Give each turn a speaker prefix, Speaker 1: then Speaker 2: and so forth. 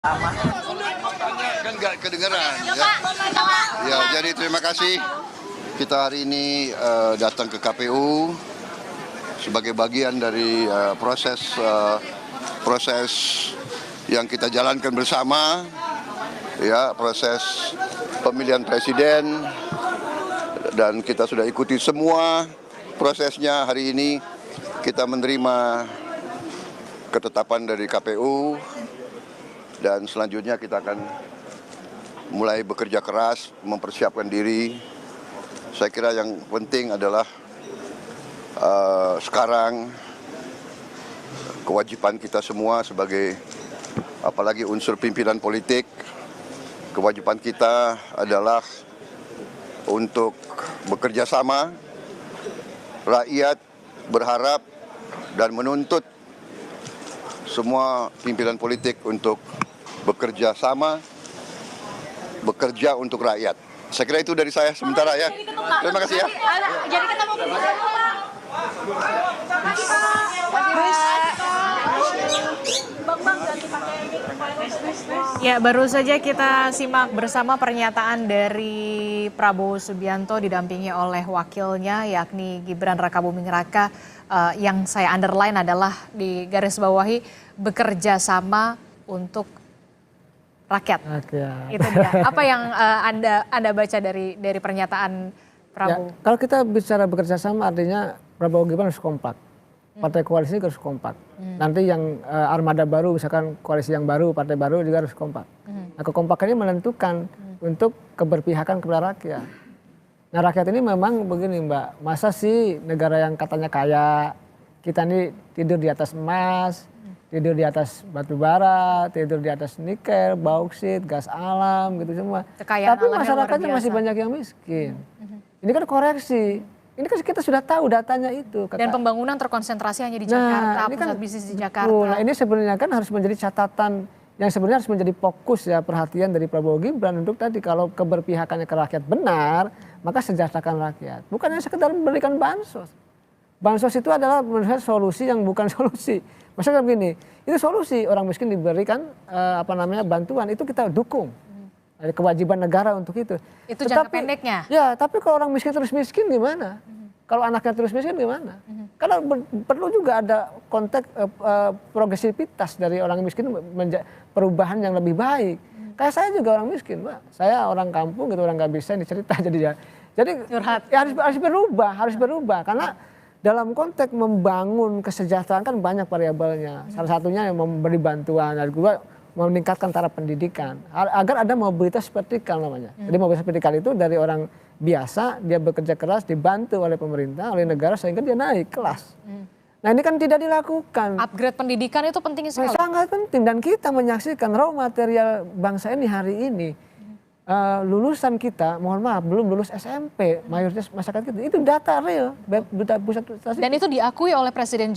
Speaker 1: Kan nggak kedengeran ya. Ya, jadi terima kasih kita hari ini datang ke KPU sebagai bagian dari proses yang kita jalankan bersama, ya, proses pemilihan presiden, dan kita sudah ikuti semua prosesnya. Hari ini kita menerima ketetapan dari KPU. Dan selanjutnya kita akan mulai bekerja keras, mempersiapkan diri. Saya kira yang penting adalah sekarang kewajiban kita semua sebagai, apalagi unsur pimpinan politik, kewajiban kita adalah untuk bekerja sama. Rakyat berharap dan menuntut semua pimpinan politik untuk bekerja sama, bekerja untuk rakyat. Saya kira itu dari saya sementara ya. Terima kasih ya.
Speaker 2: Jadi kita mau
Speaker 3: Ya, baru saja kita simak bersama pernyataan dari Prabowo Subianto didampingi oleh wakilnya yakni Gibran Rakabuming Raka. Yang saya underline adalah di garis bawahi bekerja sama untuk rakyat. Itu dia. Apa yang Anda baca dari pernyataan Prabowo?
Speaker 4: Ya, kalau kita bicara bekerja sama artinya Prabowo Gibran harus kompak. Partai koalisi harus kompak. Nanti yang armada baru, misalkan koalisi yang baru, partai baru juga harus kompak. Nah, kekompakannya menentukan untuk keberpihakan kepada rakyat. Nah, rakyat ini memang begini, Mbak. Masa sih negara yang katanya kaya, kita ini tidur di atas emas, tidur di atas batu bara, tidur di atas nikel, bauksit, gas alam gitu semua.
Speaker 3: Kekayaan
Speaker 4: Tapi masyarakatnya masih banyak yang miskin. Ini kan koreksi. Ini kan kita sudah tahu datanya itu.
Speaker 3: Dan pembangunan terkonsentrasi hanya di Jakarta,
Speaker 4: ini kan,
Speaker 3: pusat bisnis di Jakarta.
Speaker 4: Nah, ini sebenarnya kan harus menjadi catatan yang sebenarnya harus menjadi fokus ya perhatian dari Prabowo Gibran untuk tadi kalau keberpihakannya ke rakyat benar, maka sejahterakan rakyat. Bukan hanya sekedar memberikan bansos. Bansos itu adalah menurut saya solusi yang bukan solusi. Maksudnya begini, itu solusi orang miskin diberikan bantuan, itu kita dukung. Ada kewajiban negara untuk itu.
Speaker 3: Itu jangka pendeknya.
Speaker 4: Ya, tapi kalau orang miskin terus miskin gimana? Kalau anaknya terus miskin gimana? Karena perlu juga ada konteks progresivitas dari orang miskin, perubahan yang lebih baik. Kayak saya juga orang miskin, Mbak. Saya orang kampung gitu, orang nggak bisa ini cerita jadi ya harus berubah karena dalam konteks membangun kesejahteraan kan banyak variabelnya. Salah satunya yang memberi bantuan, dan kedua meningkatkan taraf pendidikan agar ada mobilitas vertikal namanya. Jadi mobilitas vertikal itu dari orang biasa dia bekerja keras dibantu oleh pemerintah, oleh negara sehingga dia naik kelas. Nah, ini kan tidak dilakukan.
Speaker 3: Upgrade pendidikan itu penting sekali.
Speaker 4: Sangat penting, dan kita menyaksikan raw material bangsa ini hari ini. Lulusan kita, mohon maaf, belum lulus SMP, mayoritas masyarakat kita itu data real, data pusat statistik.
Speaker 3: Dan itu diakui oleh Presiden